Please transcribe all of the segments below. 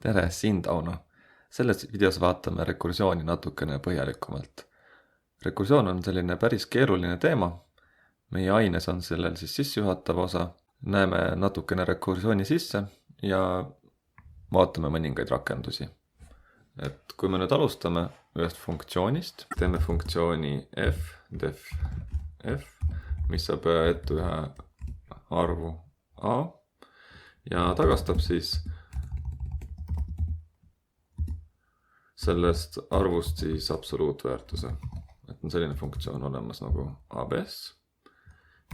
Tere, siin Tauno. Selles videos vaatame rekursiooni natukene põhjalikumalt. Rekursioon on selline päris keeruline teema. Meie aines on sellel siis sissejuhatav osa. Näeme natukene rekursiooni sisse ja vaatame mõningaid rakendusi. Et kui me nüüd alustame ühest funktsioonist, teeme funktsiooni f, mis saab ette ühe arvu a ja tagastab siis sellest arvust siis absoluutväärtuse. Et on selline funktsioon olemas nagu abs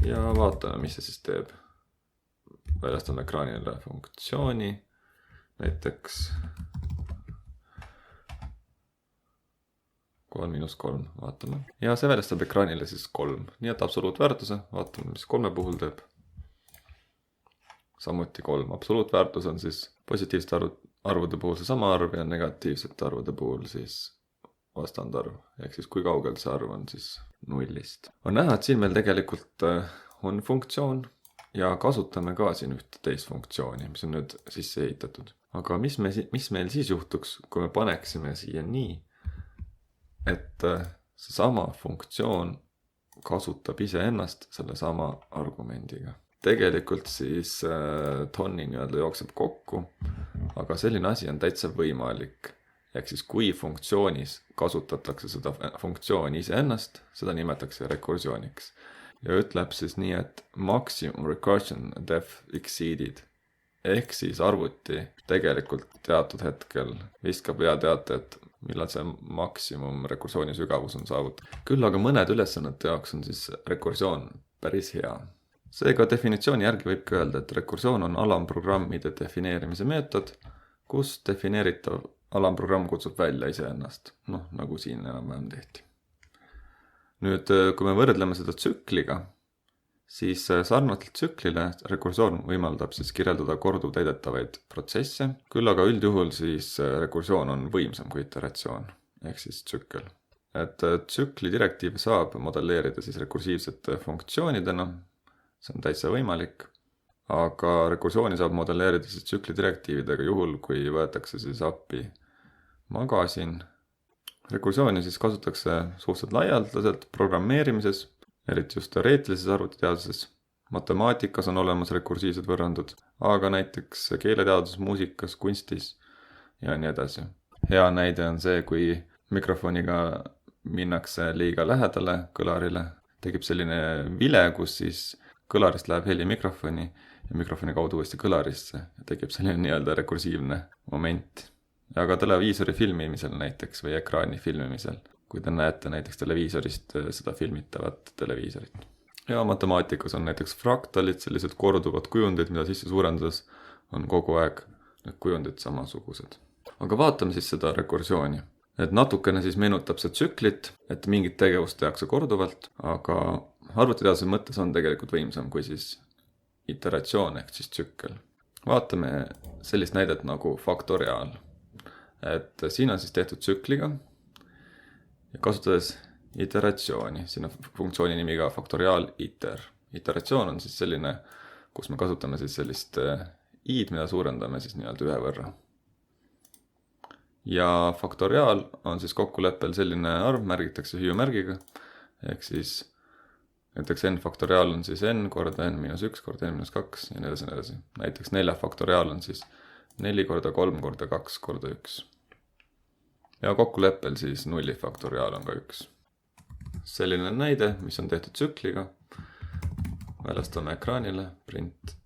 ja vaatame, mis see siis teeb. Väljastame ekraanile funktsiooni, näiteks 3-3, vaatame. Ja see väljastab ekraanile siis 3, nii et absoluutväärtuse, vaatame, mis 3 puhul teeb. Samuti 3. Absoluutväärtus on siis positiivsete arvude puhul see sama arv ja negatiivsete arvude puhul siis vastandarv. Ehk siis kui kaugel see arv on siis 0-st. On näha, et siin meil tegelikult on funktsioon ja kasutame ka siin ühte teist funktsiooni, mis on nüüd sisse ehitatud. Aga mis meil siis juhtuks, kui me paneksime siia nii, et see sama funktsioon kasutab iseennast selle sama argumendiga. Tegelikult siis tonni jookseb kokku, aga selline asi on täitsa võimalik. Ehk siis kui funktsioonis kasutatakse seda funktsiooni iseennast, seda nimetatakse rekursiooniks. Ja ütleb siis nii, et maximum recursion depth exceeded. Ehk siis arvuti tegelikult teatud hetkel viskab ja teate, et millal see maksimum rekursiooni sügavus on saavutatud. Küll aga mõned ülesannete jaoks on siis rekursioon päris hea. Seega definitsiooni järgi võibki öelda, et rekursioon on alamprogrammide defineerimise meetod, kus defineeritav alamprogramm kutsub välja iseennast. Nagu siin enam-vähem tehti. Nüüd, kui me võrdleme seda tsükliga, siis sarnaselt tsüklile rekursioon võimaldab siis kirjeldada korduvtäidetavaid protsesse, küll aga üldjuhul siis rekursioon on võimsam kui iteratsioon, ehk siis tsükkel. Et tsükli direktiivi saab modelleerida siis rekursiivsete funktsioonidena, see on täitsa võimalik, aga rekursiooni saab modelleerida siis tsükli direktiividega juhul, kui võetakse siis appi magasin. Rekursiooni siis kasutatakse suhteliselt laialdaselt programmeerimises, eriti just teoreetilises arvutiteaduses. Matemaatikas on olemas rekursiivsed võrrandud, aga näiteks keeleteaduses, muusikas, kunstis ja nii edasi. Hea näide on see, kui mikrofoniga minnakse liiga lähedale kõlarile, tekib selline vile, kus siis kõlarist läheb heli mikrofoni ja mikrofoni kaudu uuesti kõlarisse ja tekib selline nii-öelda rekursiivne moment. Ja ka televiisori filmimisel näiteks või ekraani filmimisel, kui te näete näiteks televiisorist seda filmitavat televiisorit. Ja matemaatikas on näiteks fraktalid, sellised korduvad kujundid, mida sisse suurendades on kogu aeg need kujundid samasugused. Aga vaatame siis seda rekursiooni. Et natukene siis meenutab see tsüklit, et mingit tegevust tehakse korduvalt, aga arvutiteaduse mõttes on tegelikult võimsam kui siis iteratsioon ehk siis tsükkel. Vaatame sellist näidet nagu faktoriaal. Et siin on siis tehtud tsükliga ja kasutades iteratsiooni. Siin on funktsiooni nimiga faktoriaal iter. Iteratsioon on siis selline, kus me kasutame siis sellist i-d, mida suurendame siis nii-öelda ühe võrra. Ja faktoriaal on siis kokkuleppel selline arv, märgitakse hüüumärgiga. Ehk siis näiteks n faktoriaal on siis n korda n-1 korda n-2 ja nii edasi. Näiteks 4 faktoriaal on siis 4 korda 3 korda 2 korda 1. Ja kokkuleppel siis 0 faktoriaal on ka 1. Selline näide, mis on tehtud tsükliga. Väljastame ekraanile, print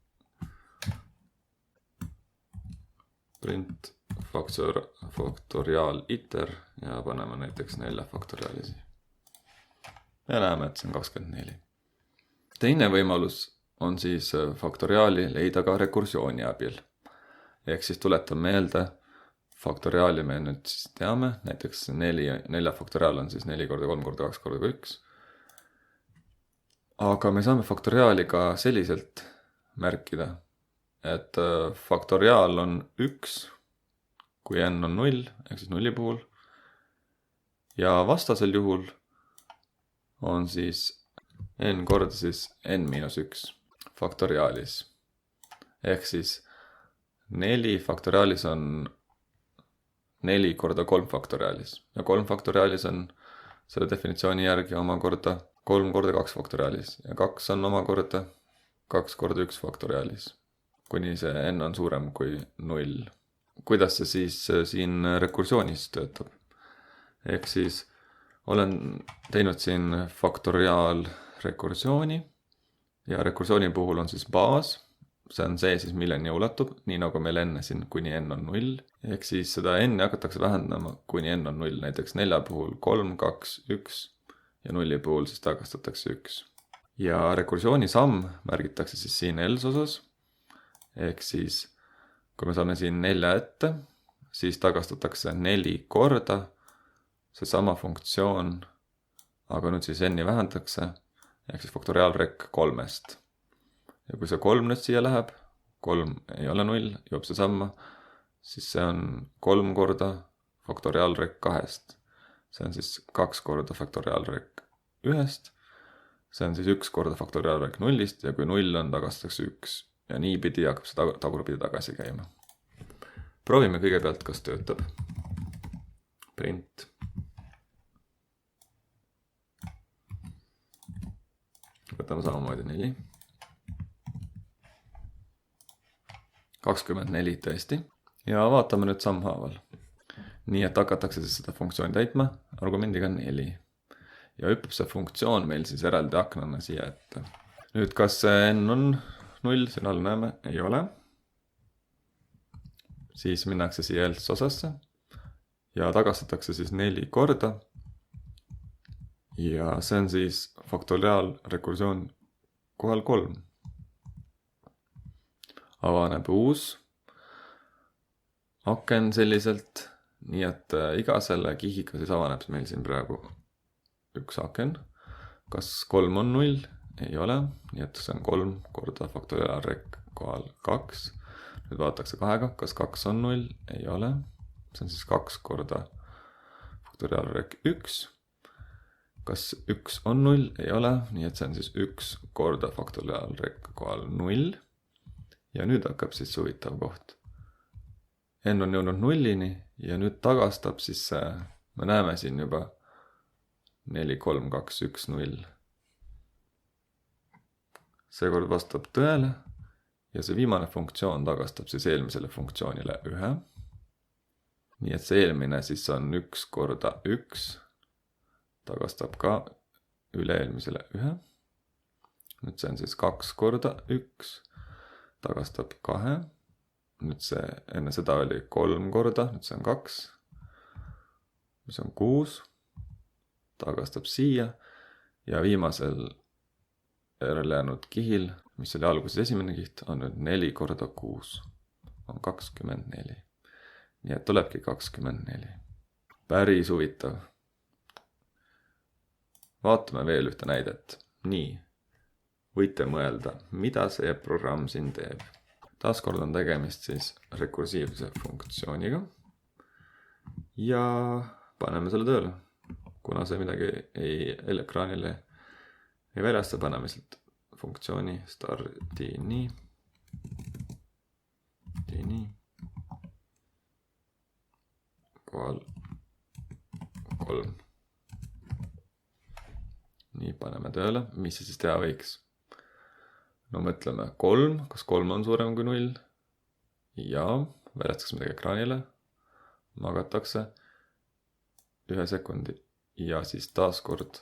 faktoriaal iter ja paneme näiteks 4 faktoriaalisi. Ja näeme, et see on 24. Teine võimalus on siis faktoriaali leida ka rekursiooni abil. Ehk siis tuletame meelde, faktoriaali me nüüd siis teame, näiteks 4 faktoriaal on siis 4 korda 3 korda 2 korda 1. Aga me saame faktoriaali ka selliselt märkida, et faktoriaal on 1, kui n on 0, ehk siis 0 puhul. Ja vastasel juhul on siis n korda siis n-1 faktoriaalis. Ehk siis 4 faktoriaalis on 4 korda 3 faktoriaalis ja 3 faktoriaalis on selle definitsiooni järgi omakorda 3 korda 2 faktoriaalis ja 2 on omakorda 2 korda 1 faktoriaalis, kuni see n on suurem kui 0. Kuidas see siis siin rekursjoonis töötab? Ehk siis olen teinud siin faktoriaalrekursiooni ja rekursiooni puhul on siis baas. See on see siis, milleni ulatub, nii nagu meil enne siin kuni n on 0. Ehk siis seda n hakatakse vähendama kuni n on 0. Näiteks 4 puhul 3, 2, 1 ja 0 puhul siis tagastatakse 1. Ja rekursiooni samm märgitakse siis siin else osas. Ehk siis kui me saame siin 4 ette, siis tagastatakse 4 korda see sama funktsioon, aga nüüd siis n-i vähendatakse, ehk siis faktoriaalrek 3-st. Ja kui see 3 nüüd siia läheb, 3 ei ole 0, jõuab see samma, siis see on 3 korda faktoriaalrek 2-st. See on siis 2 korda faktoriaalrek 1-st. See on siis 1 korda faktoriaalrek 0-st ja kui 0 on, tagastatakse 1. Ja nii pidi hakkab see tagurpidi tagasi käima. Proovime kõigepealt, kas töötab. Print. Võtame samamoodi 4. 24 tõesti. Ja vaatame nüüd sammhaaval. Nii et hakatakse siis seda funktsiooni täitma argumendiga 4. Ja hüppab see funktsioon meil siis eraldi aknana siia ette. Nüüd kas see n on 0, siin all näeme, ei ole. Siis minnakse siia else osasse ja tagastatakse siis 4 korda. Ja see on siis faktoriaalrekursioon kohal 3. Avaneb uus aken selliselt, nii et iga selle kihiga siis avaneb meil siin praegu üks aken. Kas 3 on 0? Ei ole, nii et see on 3 korda faktoriaalrek kohal 2. Nüüd vaadatakse 2-ga, kas 2 on 0? Ei ole, see on siis 2 korda faktoriaalrek 1. Kas 1 on 0? Ei ole, nii et see on siis 1 korda faktoriaalrek kohal 0. Ja nüüd hakkab siis huvitav koht. N on jõudnud 0-ni ja nüüd tagastab siis see, me näeme siin juba 4, 3, 2, 1, 0. Seekord vastab tõele ja see viimane funktsioon tagastab siis eelmisele funktsioonile 1. Nii et see eelmine siis on 1 korda 1, tagastab ka üle-eelmisele 1. Nüüd see on siis 2 korda 1. Tagastab 2. Nüüd see enne seda oli 3 korda, nüüd see on 2. Mis on 6. Tagastab siia ja viimasel järelejäänud kihil, mis oli alguses esimene kiht, on nüüd 4 korda 6. On 24. Nii et tulebki 24. Päris huvitav. Vaatame veel ühte näidet. Nii. Võite mõelda, mida see programm siin teeb. Taaskord on tegemist siis rekursiivse funktsiooniga. Ja paneme selle tööle. Kuna see midagi ekraanile ei väljasta, paneme lihtsalt funktsiooni start-nii. Kohal 3. Nii paneme tööle. Mis see siis teha võiks? No mõtleme 3, kas 3 on suurem kui 0? Ja väljastatakse midagi ekraanile. Magatakse 1 sekundi ja siis taaskord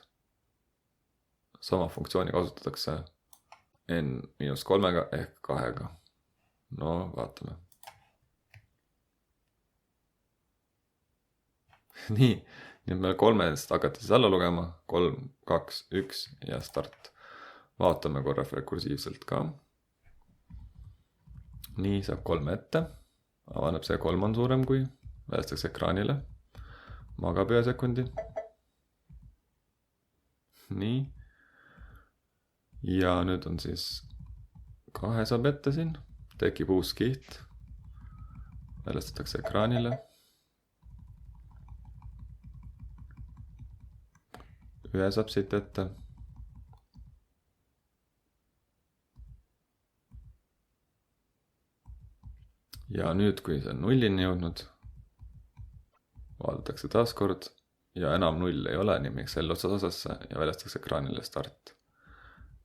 sama funktsiooni kasutatakse n-3 ehk 2. No vaatame. Nii me 3-st hakati siis alla lugema. 3, 2, 1 ja start. Vaatame korra rekursiivselt ka. Nii saab 3 ette. Avaneb see 3 on suurem kui. Väljastatakse ekraanile. Magab 1 sekundi. Nii. Ja nüüd on siis 2 saab ette siin. Tekib uus kiht. Väljastatakse ekraanile. 1 saab siit ette. Ja nüüd, kui see on 0-ni jõudnud, vaadatakse taaskord ja enam 0 ei ole, nii miks L osasse ja väljastatakse ekraanile start.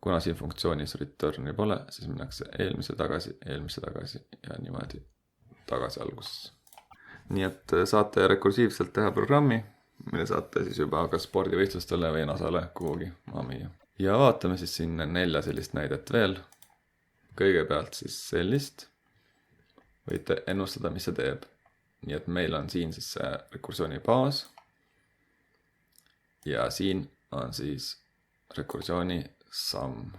Kuna siin funktsioonis return'i pole, siis minnakse eelmise tagasi ja niimoodi tagasi algusesse. Nii et saate rekursiivselt teha programmi, mille saate siis juba kas spordivõistlustele või NASAle kuhugi maha müüa. Ja vaatame siis siin 4 sellist näidet veel. Kõigepealt siis sellist. Võite ennustada, mis see teeb. Nii et meil on siin siis see rekursiooni baas. Ja siin on siis rekursiooni samm.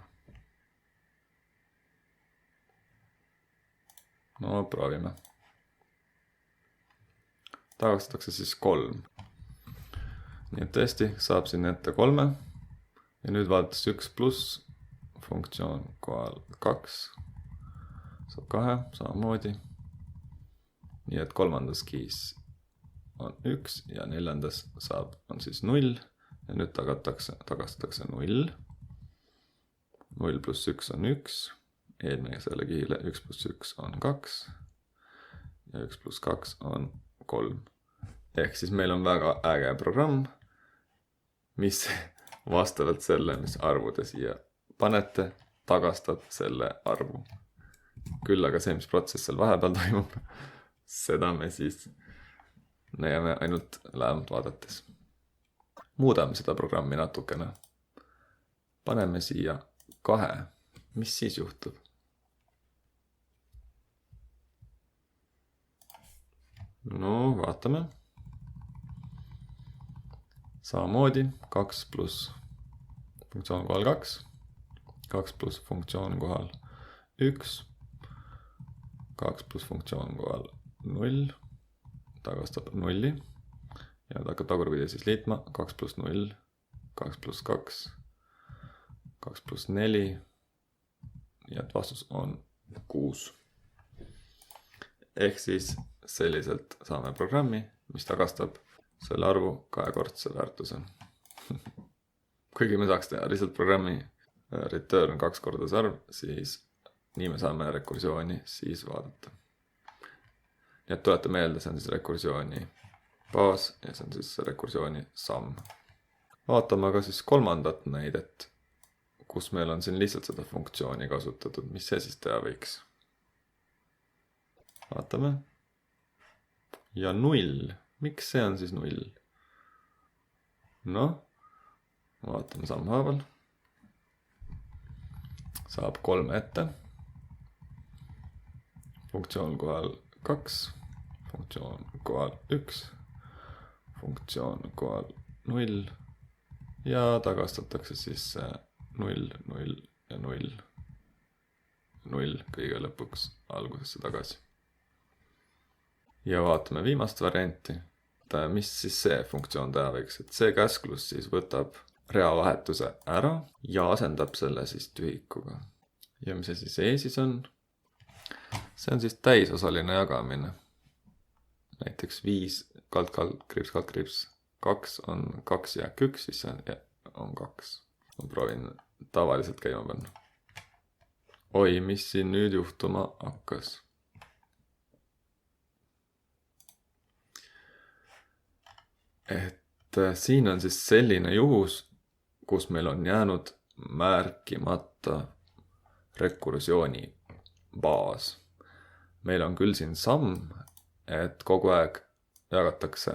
No proovime. Tagastatakse siis 3. Nii et tõesti saab siin ette 3. Ja nüüd vaadates 1 pluss funktsioon kohal 2. Saab 2, samamoodi. Nii et 3. keys on 1 ja 4. on siis 0. Ja nüüd tagastatakse 0. 0 pluss 1 on 1. Eelmisele kihile 1 pluss 1 on 2. Ja 1 pluss 2 on 3. Ehk siis meil on väga äge programm, mis vastavalt selle, mis arvu te siia panete, tagastab selle arvu. Küll aga see, mis protsess seal vahepeal toimub, seda me siis näeme ainult lähemalt vaadates. Muudame seda programmi natukene. Paneme siia 2. Mis siis juhtub? No vaatame. Samamoodi 2 pluss funktsioon kohal 2. 2 pluss funktsioon kohal 1. 2 pluss funktsioon kohal 0. Tagastab 0. Ja ta hakkab tagurpidi siis liitma 2 pluss 0. 2 pluss 2. 2 pluss 4. Nii et vastus on 6. Ehk siis selliselt saame programmi, mis tagastab selle arvu 2-kordse väärtuse. Kuigi me saaks teha lihtsalt programmi return 2 korda see arv, siis nii me saame rekursiooni siis vaadata. Nii et tulete meelde, see on siis rekursiooni baas ja see on siis rekursiooni samm. Vaatame ka siis 3. näidet, kus meil on siin lihtsalt seda funktsiooni kasutatud, mis see siis teha võiks. Vaatame. Ja 0. Miks see on siis 0? Noh, vaatame sammhaaval. Saab 3 ette. Funktsioon kohal 2. Funktsioon kohal 1. Funktsioon kohal 0. Ja tagastatakse siis 0, 0 ja 0. 0 kõige lõpuks algusesse tagasi. Ja vaatame viimast varianti. Mis siis see funktsioon teha võiks? Et see käsklus siis võtab reavahetuse ära ja asendab selle siis tühikuga. Ja mis see siis siis on? See on siis täisosaline jagamine. Näiteks 5 kaldkriips 2 on 2 jääk 1, siis see on 2. Ma proovin tavaliselt käima panna. Oi, mis siin nüüd juhtuma hakkas? Et siin on siis selline juhus, kus meil on jäänud märkimata rekursiooni baas. Meil on küll siin samm, et kogu aeg jagatakse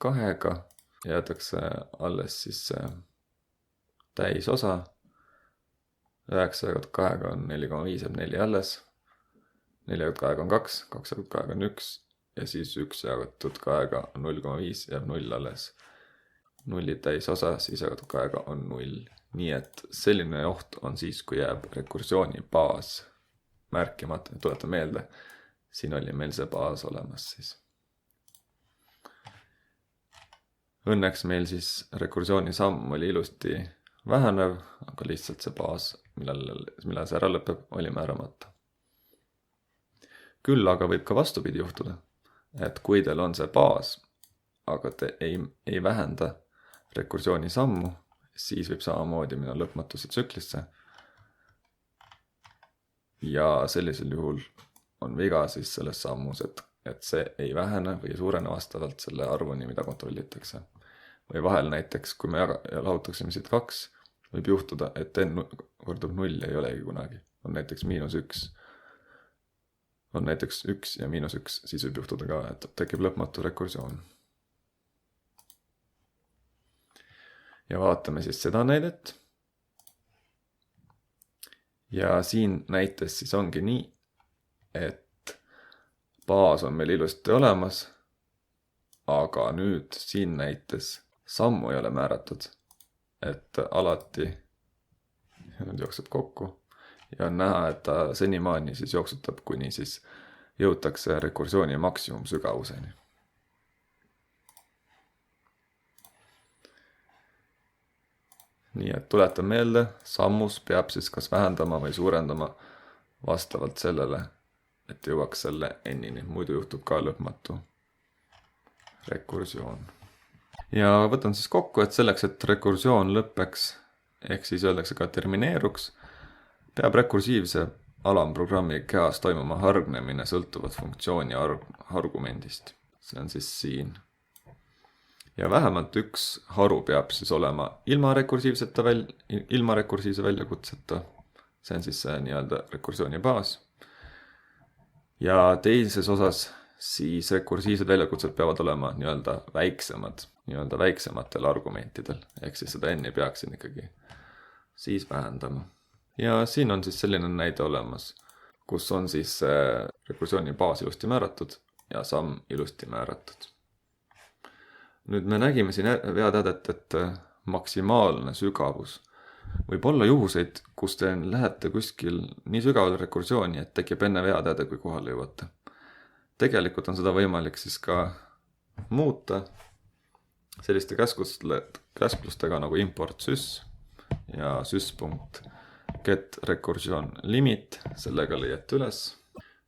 2-ga, jäetakse alles siis täisosa. 9 jagatud 2-ga on 4,5 jääb 4 alles. 4 jagatud 2-ga on 2, 2 jagatud 2-ga on 1. Ja siis 1 jagatud 2-ga on 0,5 jääb 0 alles. 0 täisosa, siis jagatud 2-ga on 0. Nii et selline oht on siis, kui jääb rekursiooni baas märkimata. Tuleta meelde, siin oli meil see baas olemas siis. Õnneks meil siis rekursiooni samm oli ilusti vähenev, aga lihtsalt see baas, millal see ära lõpeb, oli määramata. Küll aga võib ka vastupidi juhtuda. Et kui teil on see baas, aga te ei vähenda rekursiooni sammu, siis võib samamoodi minna lõpmatuse tsüklisse. Ja sellisel juhul on viga siis selles sammus, et et see ei vähene või suurene vastavalt selle arvuni, mida kontrollitakse. Või vahel näiteks, kui me lahutaksime siit 2, võib juhtuda, et n kordub 0 ei olegi kunagi. On näiteks -1. On näiteks 1 ja -1, siis võib juhtuda ka, et tekib lõpmatu rekursioon. Ja vaatame siis seda näidet. Ja siin näites siis ongi nii, et baas on meil ilusti olemas, aga nüüd siin näites sammu ei ole määratud, et alati nüüd jookseb kokku ja on näha, et ta senimaani siis jooksutab, kuni siis jõutakse rekursiooni maksimumsügavuseni. Nii et tuletan meelde, sammus peab siis kas vähendama või suurendama vastavalt sellele, et jõuaks selle n-ini, muidu juhtub ka lõpmatu rekursioon. Ja võtan siis kokku, et selleks, et rekursioon lõppeks, ehk siis öeldakse ka termineeruks, peab rekursiivse alamprogrammi kehas toimuma hargnemine sõltuvat funktsiooni argumendist. See on siis siin. Ja vähemalt üks haru peab siis olema ilma rekursiivse väljakutseta. See on siis see nii-öelda rekursiooni baas. Ja teises osas siis rekursiivsed väljakutsed peavad olema nii-öelda väiksematel argumentidel. Ehk siis seda n-i peaksin ikkagi siis vähendama. Ja siin on siis selline näide olemas, kus on siis rekursiooni baas ilusti määratud ja samm ilusti määratud. Nüüd me nägime siin veateadet, et maksimaalne sügavus võib olla juhuseid, kus te lähete kuskil nii sügavale rekursiooni, et tekib enne veateade, kui kohale jõuate. Tegelikult on seda võimalik siis ka muuta selliste käsklustega nagu import sys ja sys.get recursion limit, sellega leiate üles.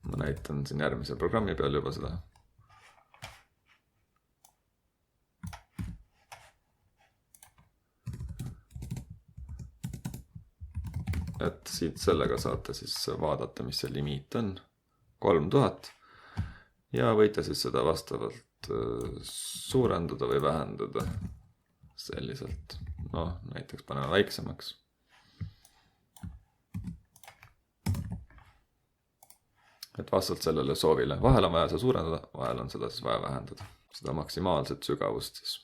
Ma näitan siin järgmise programmi peal juba seda. Et siit sellega saate siis vaadata, mis see limiit on. 3000 ja võite siis seda vastavalt suurendada või vähendada selliselt. No, näiteks paneme väiksemaks. Et vastavalt sellele soovile. Vahel on vaja seda suurendada, vahel on seda siis vaja vähendada. Seda maksimaalset sügavust siis.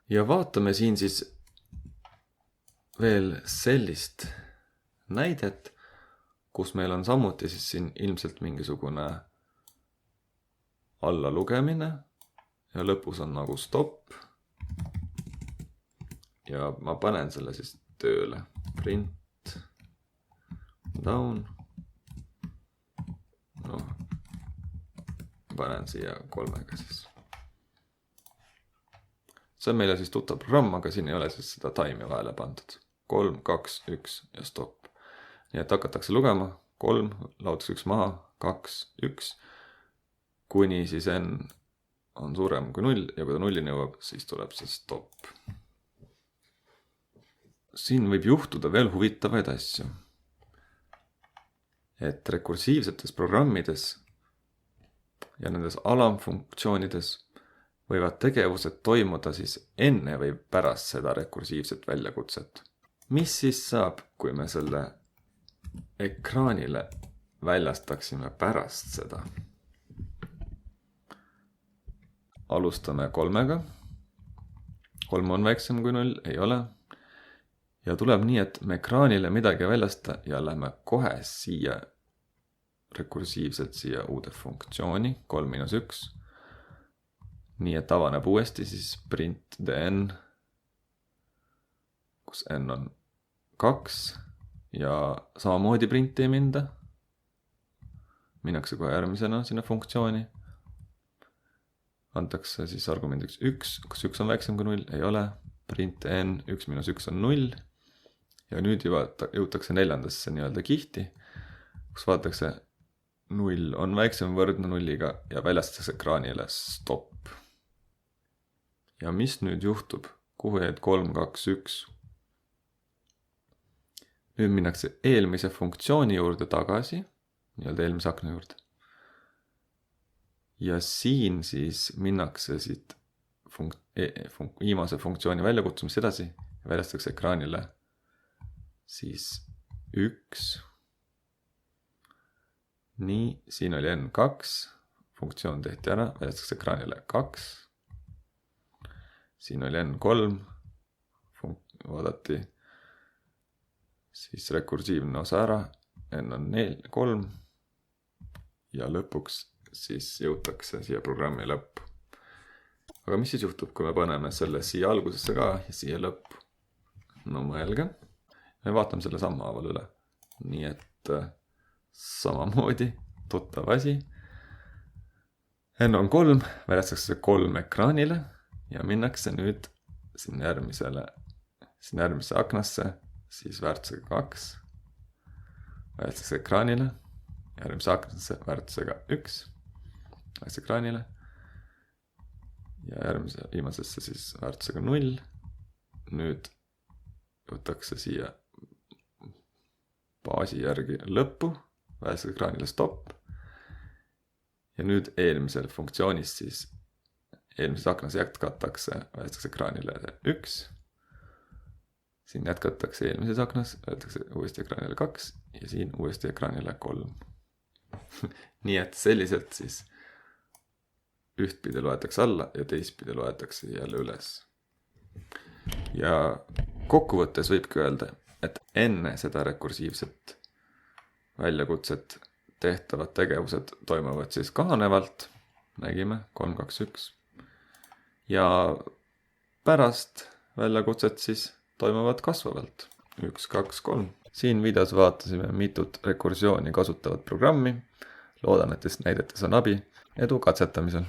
Ja vaatame siin siis veel sellist näidet, kus meil on samuti siis siin ilmselt mingisugune alla lugemine ja lõpus on nagu stop. Ja ma panen selle siis tööle. Print down. No, panen siia 3 siis. See on meile siis tuttav programm, aga siin ei ole siis seda time'i vahele pandud. 3, 2, 1 ja stop. Nii et hakatakse lugema. 3, lahutakse 1 maha, 2, 1. Kuni siis n on suurem kui 0 ja kui ta 0-ni jõuab, siis tuleb see stop. Siin võib juhtuda veel huvitavaid asju. Et rekursiivsetes programmides ja nendes alamfunktsioonides võivad tegevused toimuda siis enne või pärast seda rekursiivset väljakutset. Mis siis saab, kui me selle ekraanile väljastaksime pärast seda? Alustame 3-ga. 3 on väiksem kui 0, ei ole. Ja tuleb nii, et me ekraanile midagi väljasta ja lähme kohe siia rekursiivselt siia uude funktsiooni 3-1. Nii et avaneb uuesti siis print n, kus n on 2 ja samamoodi printi ei minda. Minnakse kohe järgmisena sinna funktsiooni. Antakse siis argumendiks 1, kas 1 on väiksem kui 0, ei ole. Print n, 1-1 on 0. Ja nüüd jõutakse 4. nii-öelda kihti, kus vaadatakse 0 on väiksem võrdne 0-ga ja väljastatakse ekraanile stop. Ja mis nüüd juhtub? Kuhu jäid 3, 2, 1? Nüüd minnakse eelmise funktsiooni juurde tagasi, nii-öelda eelmise akna juurde. ja siin siis minnakse siit viimase funktsiooni väljakutsumist edasi ja väljastatakse ekraanile siis 1. Nii, siin oli N2, funktsioon tehti ära, väljastatakse ekraanile 2. Siin oli N3, vaadati siis rekursiivne osa ära, N on 3 ja lõpuks siis jõutakse siia programmi lõppu. Aga mis siis juhtub, kui me paneme selle siia algusesse ka ja siia lõppu? No mõelge. Me vaatame selle sammhaaval üle. Nii et samamoodi tuttav asi. N on 3, väljastatakse 3 ekraanile ja minnakse nüüd sinna järgmisse aknasse, siis väärtusega 2. Väljastatakse ekraanile, järgmise aknasse väärtusega 1. Väljastatakse ekraanile ja viimasesse siis väärtusega 0. Nüüd võtakse siia baasi järgi lõppu, väljastatakse ekraanile stopp. Ja nüüd eelmisel funktsioonis siis eelmises aknas jätkatakse, väljastatakse ekraanile 1. Siin jätkatakse eelmises aknas, väljastatakse uuesti ekraanile 2 ja siin uuesti ekraanile 3. Nii et selliselt siis ühtpidi loetakse alla ja teistpidi loetakse jälle üles. Ja kokkuvõttes võibki öelda, et enne seda rekursiivset väljakutset tehtavad tegevused toimuvad siis kahanevalt, nägime 3, 2, 1. Ja pärast väljakutset siis toimuvad kasvavalt 1, 2, 3. Siin videos vaatasime mitut rekursiooni kasutavat programmi. Loodan, et näidetes on abi. Edu katsetamisel!